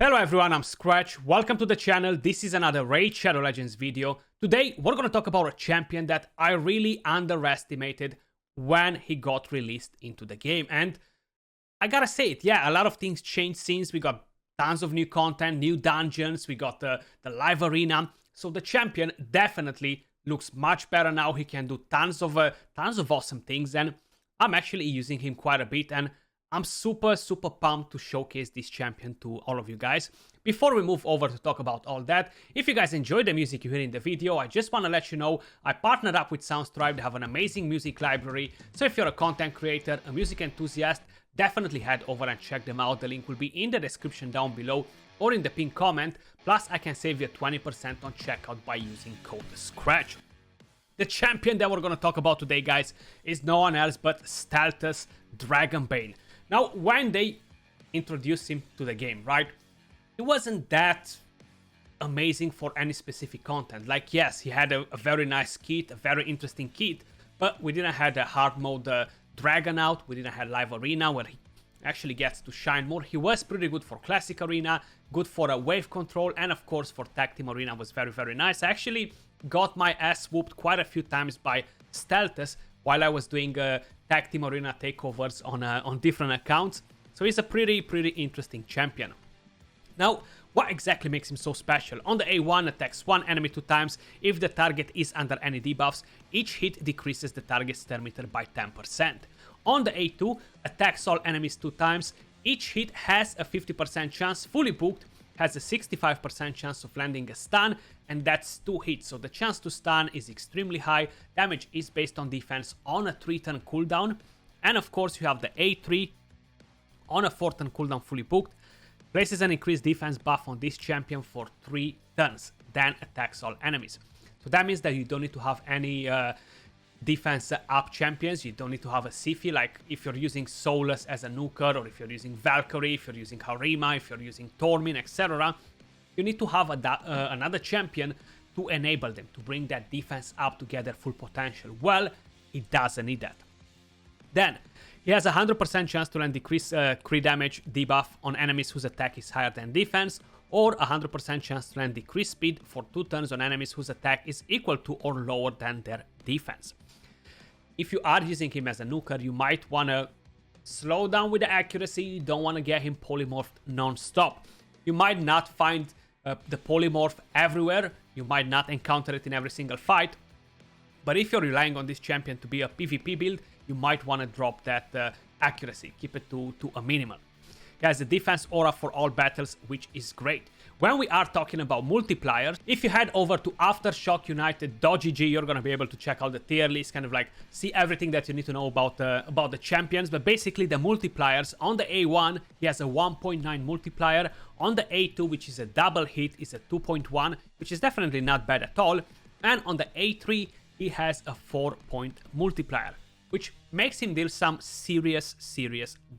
Hello everyone, I'm Skratch. Welcome to the channel. This is another Raid Shadow Legends video. Today we're gonna talk about a champion that I really underestimated when he got released into the game. And I gotta say it, yeah, a lot of things changed since. We got tons of new content, new dungeons, we got the live arena. So the champion definitely looks much better now. He can do tons of awesome things, and I'm actually using him quite a bit, and I'm super pumped to showcase this champion to all of you guys. Before we move over to talk about all that, if you guys enjoyed the music you hear in the video, I just want to let you know I partnered up with Soundstripe. They have an amazing music library. So if you're a content creator, a music enthusiast, definitely head over and check them out. The link will be in the description down below or in the pinned comment. Plus, I can save you 20% on checkout by using code SKRATCH. The champion that we're going to talk about today, guys, is no one else but Staltus DragonBane. Now, when they introduced him to the game, right, it wasn't that amazing for any specific content. Like, yes, he had a very nice kit, a very interesting kit, but we didn't have the hard mode Dragon out, we didn't have live arena where he actually gets to shine more. He was pretty good for classic arena, good for a wave control, and of course for tag team arena was very nice. I actually got my ass whooped quite a few times by Staltus while I was doing tag team arena takeovers on different accounts. So he's a pretty interesting champion. Now, what exactly makes him so special? On the A1, attacks one enemy 2 times. If the target is under any debuffs, each hit decreases the target's turn meter by 10%. On the A2, attacks all enemies 2 times. Each hit has a 50% chance, fully booked, has a 65% chance of landing a stun, and that's 2 hits. So the chance to stun is extremely high. Damage is based on defense on a 3-turn cooldown. And of course, you have the A3 on a 4-turn cooldown, fully booked. Places an increased defense buff on this champion for 3 turns, then attacks all enemies. So that means that you don't need to have any defense up champions. You don't need to have a Siphi, like if you're using Solus as a nuker, or if you're using Valkyrie, if you're using Harima, if you're using Tormin, etc. You need to have another champion to enable them, to bring that defense up to get their full potential. Well, he doesn't need that. Then, he has a 100% chance to land decrease crit damage debuff on enemies whose attack is higher than defense, or a 100% chance to land decreased speed for 2 turns on enemies whose attack is equal to or lower than their defense. If you are using him as a nuker, you might want to slow down with the accuracy. You don't want to get him polymorphed non-stop. You might not find the polymorph everywhere. You might not encounter it in every single fight. But if you're relying on this champion to be a PvP build, you might want to drop that accuracy. Keep it to a minimal. Guys, the defense aura for all battles, which is great. When we are talking about multipliers, if you head over to AftershockUnited.gg, you're going to be able to check out the tier list, kind of like see everything that you need to know about the champions. But basically the multipliers, on the A1, he has a 1.9 multiplier. On the A2, which is a double hit, is a 2.1, which is definitely not bad at all. And on the A3, he has a 4-point multiplier, which makes him deal some serious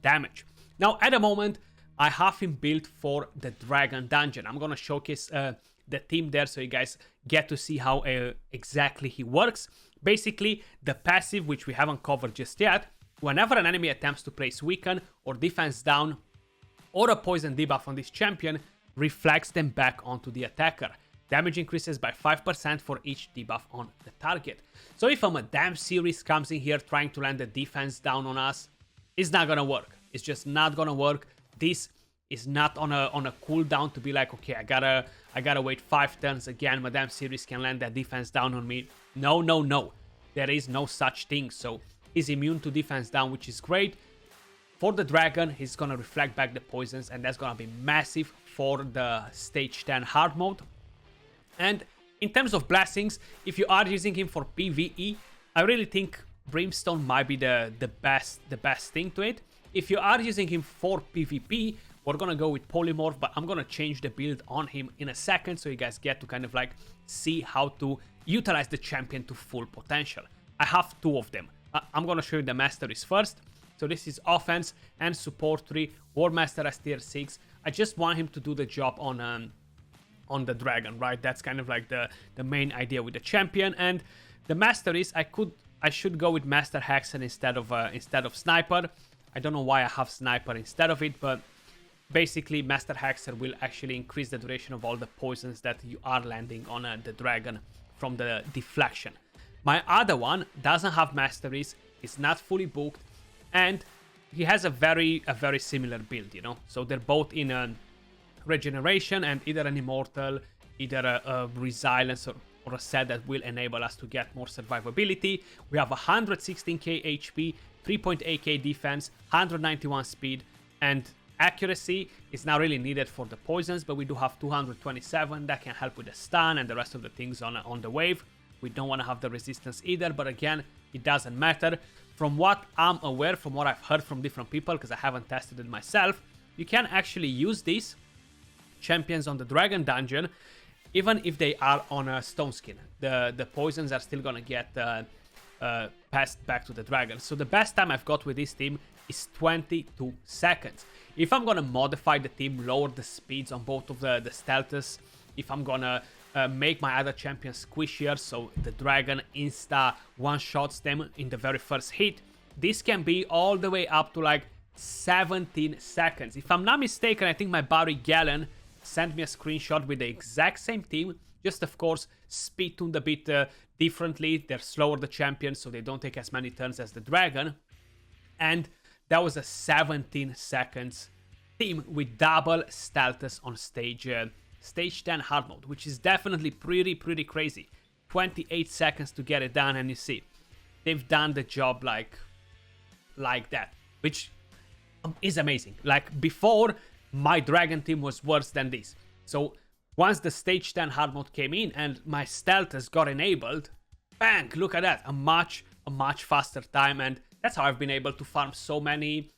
damage. Now, at the moment, I have him built for the Dragon Dungeon. I'm going to showcase the team there so you guys get to see how exactly he works. Basically, the passive, which we haven't covered just yet, whenever an enemy attempts to place weaken or defense down or a poison debuff on this champion, reflects them back onto the attacker. Damage increases by 5% for each debuff on the target. So if a Madame series comes in here trying to land the defense down on us, it's not going to work. It's just not gonna work. This is not on a cooldown to be like, okay, I gotta wait 5 turns again. Madame series can land that defense down on me. No. There is no such thing. So he's immune to defense down, which is great. For the dragon, he's gonna reflect back the poisons, and that's gonna be massive for the stage 10 hard mode. And in terms of blessings, if you are using him for PvE, I really think Brimstone might be the best thing to it. If you are using him for PvP, we're gonna go with Polymorph, but I'm gonna change the build on him in a second so you guys get to kind of like see how to utilize the champion to full potential. I have 2 of them. I'm gonna show you the masteries first. So this is offense and support 3, War Master as tier 6. I just want him to do the job on the dragon, right? That's kind of like the main idea with the champion. And the masteries, I should go with Master Hexen instead of Sniper. I don't know why I have Sniper instead of it, but basically Master Hexer will actually increase the duration of all the poisons that you are landing on the dragon from the deflection. My other one doesn't have masteries, it's not fully booked, and he has a very similar build, you know. So they're both in a regeneration and either an immortal, either a resilience or a set that will enable us to get more survivability. We have 116k HP, 3.8k defense, 191 speed, and accuracy is not really needed for the poisons, but we do have 227 that can help with the stun and the rest of the things on the wave. We don't want to have the resistance either, but again, it doesn't matter. From what I'm aware, from what I've heard from different people, because I haven't tested it myself, you can actually use these champions on the dragon dungeon, even if they are on a stone skin. The poisons are still gonna get passed back to the dragon. So the best time I've got with this team is 22 seconds. If I'm gonna modify the team, lower the speeds on both of the Staltus, if I'm gonna make my other champions squishier, so the dragon insta one-shots them in the very first hit, this can be all the way up to like 17 seconds. If I'm not mistaken, I think my buddy Galen sent me a screenshot with the exact same team, just of course speed tuned a bit differently. They're slower, the champions, so they don't take as many turns as the dragon, and that was a 17 seconds team with double Staltus on stage 10 hard mode, which is definitely pretty crazy. 28 seconds to get it done, and you see they've done the job like that, which is amazing. Like before, my dragon team was worse than this. So once the stage 10 hard mode came in and my Staltus got enabled, bang, look at that, a much faster time, and that's how I've been able to farm so many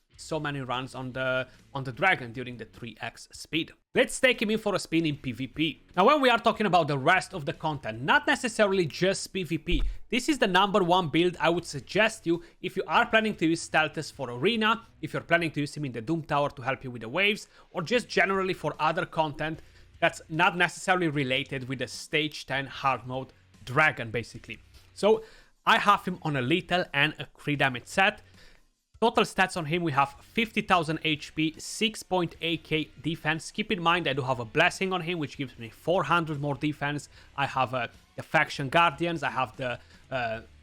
runs on the dragon during the 3x speed. Let's take him in for a spin in PvP. Now, when we are talking about the rest of the content, not necessarily just PvP, this is the #1 build I would suggest you if you are planning to use Staltus for Arena, if you're planning to use him in the Doom Tower to help you with the waves, or just generally for other content that's not necessarily related with the stage 10 hard mode dragon, basically. So I have him on a lethal and a crit damage set. Total stats on him, we have 50,000 HP, 6.8k defense. Keep in mind, I do have a blessing on him, which gives me 400 more defense. I have the faction guardians, I have the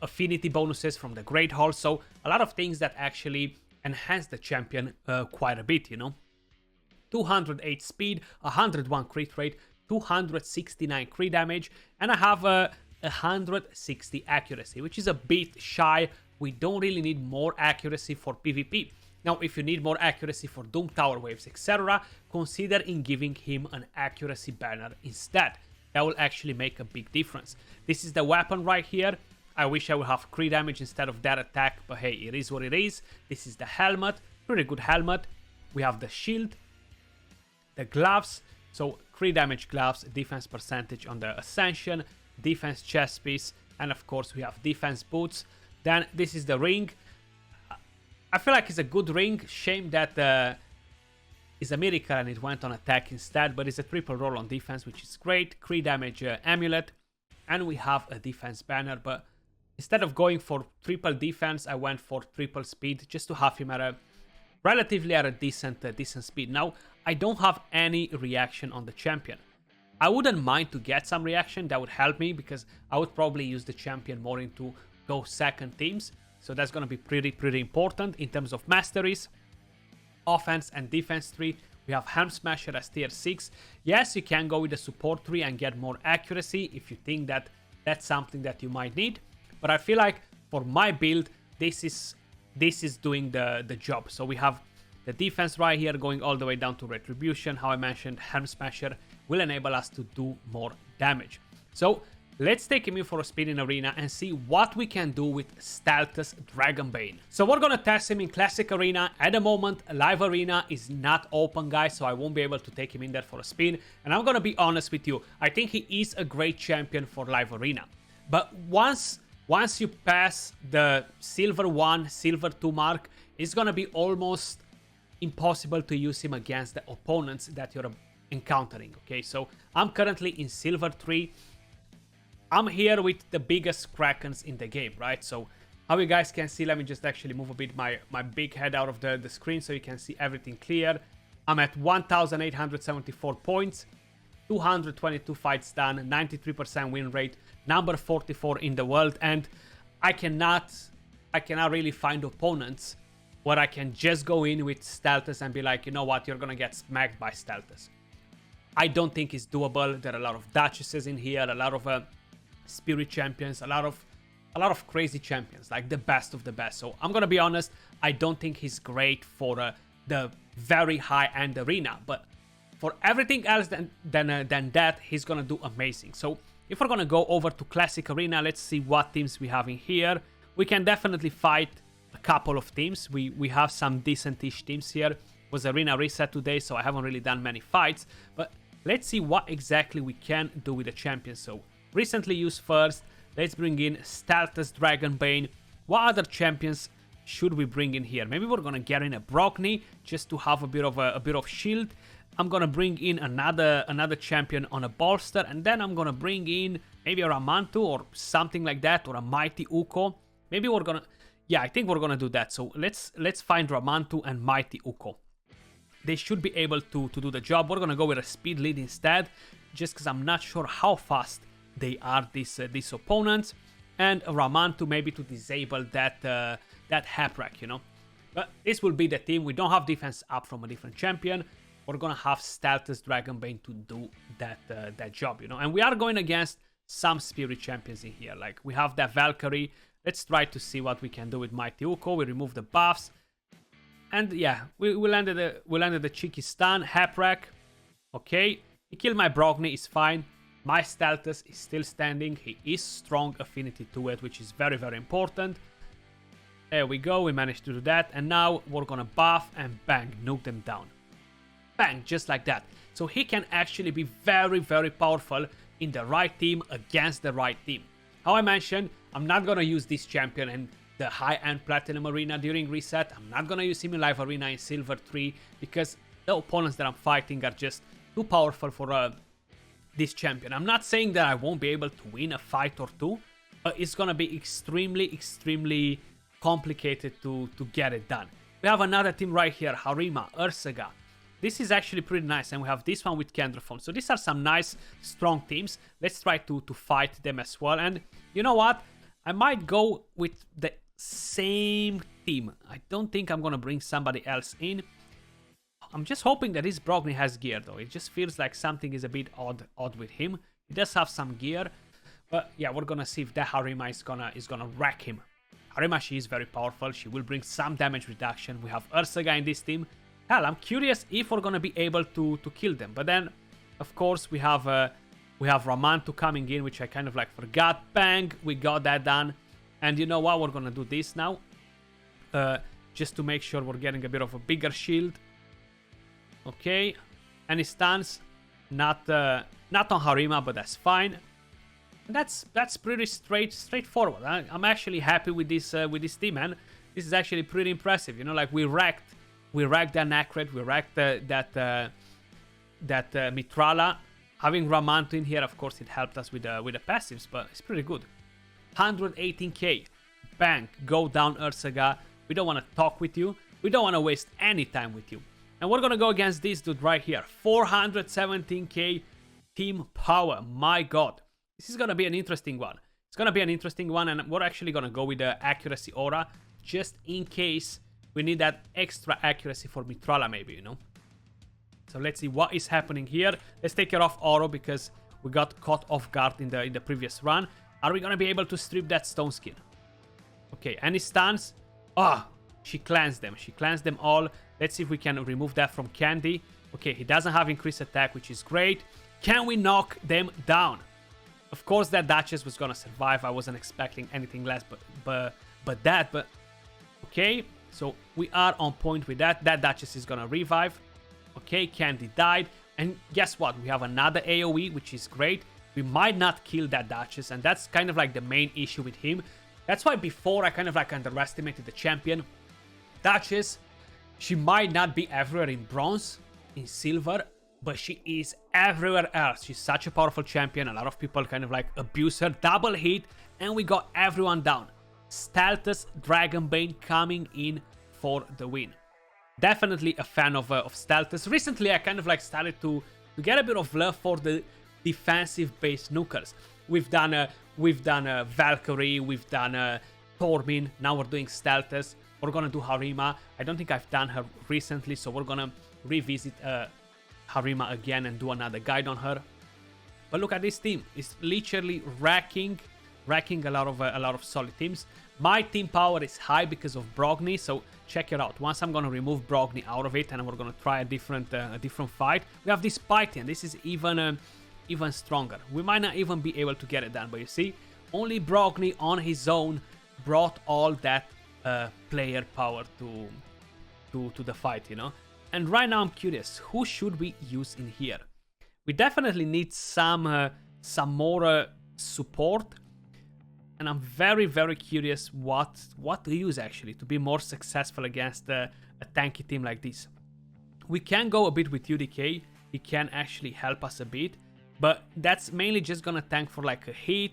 affinity bonuses from the Great Hall. So a lot of things that actually enhance the champion quite a bit, you know. 208 speed, 101 crit rate, 269 crit damage, and I have 160 accuracy, which is a bit shy. We don't really need more accuracy for PvP. Now, if you need more accuracy for Doom Tower waves, etc., consider in giving him an accuracy banner instead. That will actually make a big difference. This is the weapon right here. I wish I would have crit damage instead of that attack, but hey, it is what it is. This is the helmet, pretty good helmet. We have the shield, the gloves, so crit damage gloves, defense percentage on the Ascension, defense chest piece, and of course we have defense boots. Then this is the ring. I feel like it's a good ring. Shame that it's a miracle and it went on attack instead, but it's a triple roll on defense, which is great. Crit damage amulet, and we have a defense banner, but instead of going for triple defense, I went for triple speed just to have him at a relatively decent speed. Now, I don't have any reaction on the champion. I wouldn't mind to get some reaction, that would help me, because I would probably use the champion more into go second teams, so that's going to be pretty important in terms of masteries. Offense and defense tree, we have Helm Smasher as tier 6. Yes, you can go with the support tree and get more accuracy if you think that that's something that you might need, but I feel like for my build, this is doing the job. So we have the defense right here going all the way down to Retribution. How I mentioned, Helm Smasher will enable us to do more damage. So let's take him in for a spin in Arena and see what we can do with Staltus DragonBane. So we're gonna test him in Classic Arena. At the moment, Live Arena is not open, guys, so I won't be able to take him in there for a spin. And I'm gonna be honest with you, I think he is a great champion for Live Arena. But once you pass the Silver 1, Silver 2 mark, it's gonna be almost impossible to use him against the opponents that you're encountering, okay? So I'm currently in Silver 3. I'm here with the biggest Krakens in the game, right? So how you guys can see, let me just actually move a bit my big head out of the screen so you can see everything clear. I'm at 1,874 points, 222 fights done, 93% win rate, number 44 in the world, and I cannot really find opponents where I can just go in with Staltus and be like, you know what, you're gonna get smacked by Staltus. I don't think it's doable. There are a lot of Duchesses in here, a lot of Spirit champions, a lot of crazy champions, like the best of the best. So I'm gonna be honest, I don't think he's great for the very high-end arena, but for everything else than that, he's gonna do amazing. So if we're gonna go over to Classic Arena, let's see what teams we have in here. We can definitely fight a couple of teams. We have some decent-ish teams here. It was Arena Reset today, so I haven't really done many fights, but let's see what exactly we can do with the champion. So recently used first, let's bring in Staltus DragonBane. What other champions should we bring in here? Maybe we're gonna get in a Brockney just to have a bit of shield. I'm gonna bring in another champion on a bolster, and then I'm gonna bring in maybe a Ramantu or something like that, or a Mighty Uko. Maybe we're gonna, yeah, I think we're gonna do that. So let's find Ramantu and Mighty Uko. They should be able to do the job. We're gonna go with a speed lead instead, just because I'm not sure how fast they are, these opponents, and a Ramantu maybe to disable that Haprack, you know. But this will be the team. We don't have defense up from a different champion. We're gonna have Staltus DragonBane to do that job, you know. And we are going against some Spirit champions in here. Like we have that Valkyrie. Let's try to see what we can do with Mighty Uko. We remove the buffs. And yeah, we landed the cheeky stun. Haprack. Okay. He killed my Brockney, it's fine. My Staltus is still standing. He is strong affinity to it, which is very, very important. There we go. We managed to do that. And now we're gonna buff and bang, nuke them down. Bang, just like that. So he can actually be very, very powerful in the right team against the right team. How I mentioned, I'm not gonna use this champion in the high-end Platinum Arena during reset. I'm not gonna use him in Live Arena in Silver 3 because the opponents that I'm fighting are just too powerful for this champion. I'm not saying that I won't be able to win a fight or two, but it's gonna be extremely, extremely complicated to get it done. We have another team right here, Harima, Ursaga. This is actually pretty nice, and we have this one with Kendraphone. So these are some nice, strong teams. Let's try to fight them as well. And you know what? I might go with the same team. I don't think I'm gonna bring somebody else in. I'm just hoping that his Brockney has gear, though. It just feels like something is a bit odd with him. He does have some gear, but yeah, we're gonna see if that Harima is gonna wreck him. Harima, she is very powerful. She will bring some damage reduction. We have Ursaga in this team. Hell, I'm curious if we're gonna be able to kill them. But then, of course, we have Ramantu coming in, which I kind of like forgot. Bang, we got that done. And you know what? We're gonna do this now, just to make sure we're getting a bit of a bigger shield. Okay, any stuns? Not on Harima, but that's fine. And that's pretty straightforward. I'm actually happy with this team, man. This is actually pretty impressive. You know, like we wrecked that Nacred, we wrecked that Mitrala. Having Ramantu in here, of course, it helped us with the passives, but it's pretty good. 118k. Bang, go down, Ursaga. We don't want to talk with you. We don't want to waste any time with you. And we're gonna go against this dude right here. 417k team power. My god. This is gonna be an interesting one. It's gonna be an interesting one, and we're actually gonna go with the accuracy aura, just in case we need that extra accuracy for Mitrala, maybe, you know. So let's see what is happening here. Let's take it off Oro because we got caught off guard in the previous run. Are we gonna be able to strip that stone skin? Okay, any stuns? Ah, she cleansed them. She cleansed them all. Let's see if we can remove that from Candy. Okay, he doesn't have increased attack, which is great. Can we knock them down? Of course, that Duchess was gonna survive. I wasn't expecting anything less, but okay. So we are on point with that. That Duchess is gonna revive. Okay, Candy died. And guess what? We have another AoE, which is great. We might not kill that Duchess, and that's kind of like the main issue with him. That's why before I kind of like underestimated the champion. Duchess, she might not be everywhere in bronze, in silver, but she is everywhere else. She's such a powerful champion. A lot of people kind of like abuse her. Double hit, and we got everyone down. Staltus DragonBane coming in for the win. definitely a fan of Staltus. Recently, I kind of like started to get a bit of love for the defensive-based nukers. We've done Valkyrie, we've done Tormin. Now we're doing Staltus. We're gonna do Harima. I don't think I've done her recently, so we're gonna revisit Harima again and do another guide on her. But look at this team; it's literally racking a lot of solid teams. My team power is high because of Brogni, so check it out. Once I'm gonna remove Brogni out of it, and we're gonna try a different fight. We have this Pythian. This is even stronger. We might not even be able to get it done, but you see, only Brogni on his own brought all that player power to the fight, you know. And right now I'm curious, who should we use in here? We definitely need some more support, and I'm very curious what to use actually to be more successful against a tanky team like this. We can go a bit with UDK. He can actually help us a bit, but that's mainly just gonna tank for like a hit,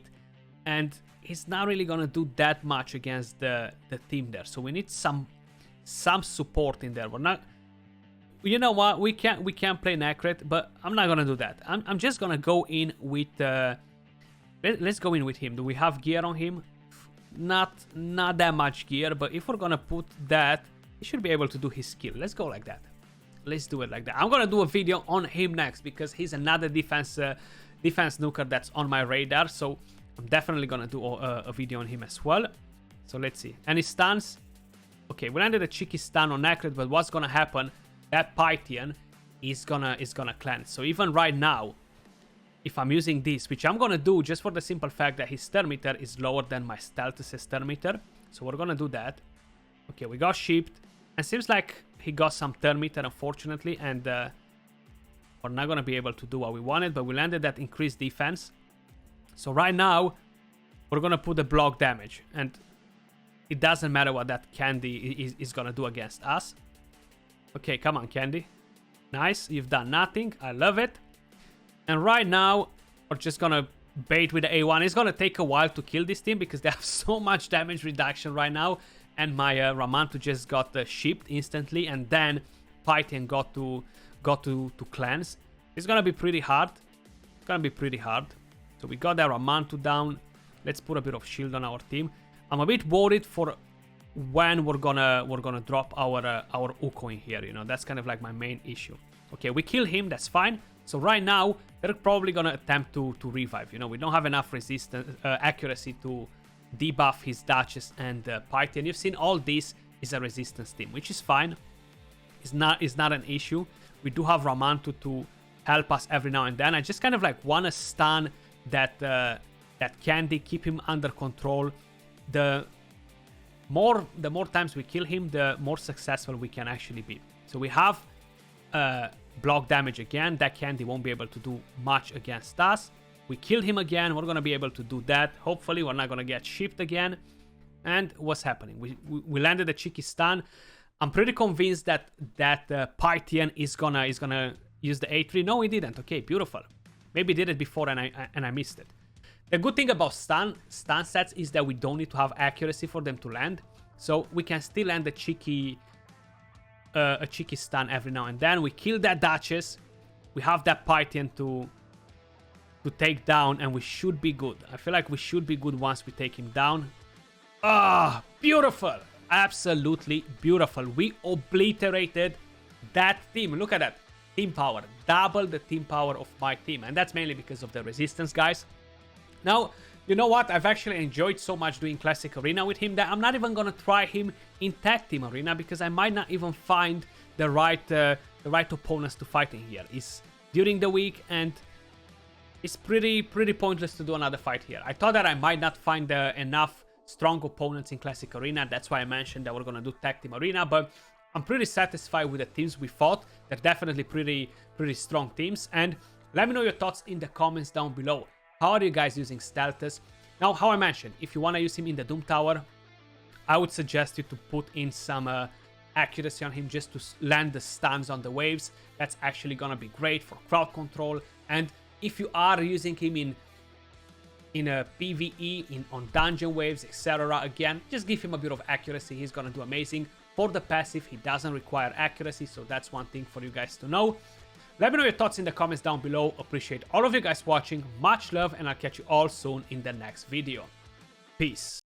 and he's not really gonna do that much against the team there. So we need some support in there. We're not, you know what? We can't play Necret, but I'm not gonna do that. I'm just gonna go in with let's go in with him. Do we have gear on him? Not that much gear, but if we're gonna put that, he should be able to do his skill. Let's go like that. Let's do it like that. I'm gonna do a video on him next because he's another defense nuker that's on my radar. So I'm definitely gonna do a video on him as well. So let's see. Any stuns? Okay, we landed a cheeky stun on Necret, but what's gonna happen? That Pythian is gonna cleanse. So even right now, if I'm using this, which I'm gonna do just for the simple fact that his turn meter is lower than my Staltus' turn meter, so we're gonna do that. Okay, we got shipped, and seems like he got some turn meter, unfortunately, and we're not gonna be able to do what we wanted, but we landed that increased defense. So right now, we're gonna put the block damage, and it doesn't matter what that Candy is gonna do against us. Okay, come on, Candy. Nice, you've done nothing. I love it. And right now, we're just gonna bait with the A1. It's gonna take a while to kill this team because they have so much damage reduction right now. And my Ramantu just got shipped instantly, and then Pythian got to cleanse. It's gonna be pretty hard. It's gonna be pretty hard. So we got that Ramantu down. Let's put a bit of shield on our team. I'm a bit worried for when we're gonna drop our Uko in here. You know, that's kind of like my main issue. Okay, we kill him. That's fine. So right now they're probably gonna attempt to revive. You know, we don't have enough resistance accuracy to debuff his Duchess and Pythian. You've seen all this is a resistance team, which is fine. It's not an issue. We do have Ramantu to help us every now and then. I just kind of like want to stun that Candy, keep him under control. The more times we kill him, the more successful we can actually be. So we have block damage again. That Candy won't be able to do much against us. We killed him again. We're going to be able to do that. Hopefully, we're not going to get shipped again. And what's happening? We landed a cheeky stun. I'm pretty convinced that Pythian is gonna use the A3. No, he didn't. Okay, beautiful. Maybe did it before and I missed it. The good thing about stun sets is that we don't need to have accuracy for them to land. So we can still land a cheeky stun every now and then. We kill that Duchess. We have that Pythian to take down, and we should be good. I feel like we should be good once we take him down. Ah, beautiful. Absolutely beautiful. We obliterated that team. Look at that. Team power. Double the team power of my team. And that's mainly because of the resistance, guys. Now, you know what? I've actually enjoyed so much doing Classic Arena with him that I'm not even going to try him in Tag Team Arena because I might not even find the right opponents to fight in here. It's during the week, and it's pretty pointless to do another fight here. I thought that I might not find enough strong opponents in Classic Arena. That's why I mentioned that we're going to do Tag Team Arena, but I'm pretty satisfied with the teams we fought. They're definitely pretty strong teams. And let me know your thoughts in the comments down below. How are you guys using Staltus? Now, how I mentioned, if you want to use him in the Doom Tower, I would suggest you to put in some accuracy on him just to land the stuns on the waves. That's actually going to be great for crowd control. And if you are using him in a PvE, on dungeon waves, etc., again, just give him a bit of accuracy. He's going to do amazing. for the passive, he doesn't require accuracy, so that's one thing for you guys to know. Let me know your thoughts in the comments down below. Appreciate all of you guys watching. Much love, and I'll catch you all soon in the next video. Peace.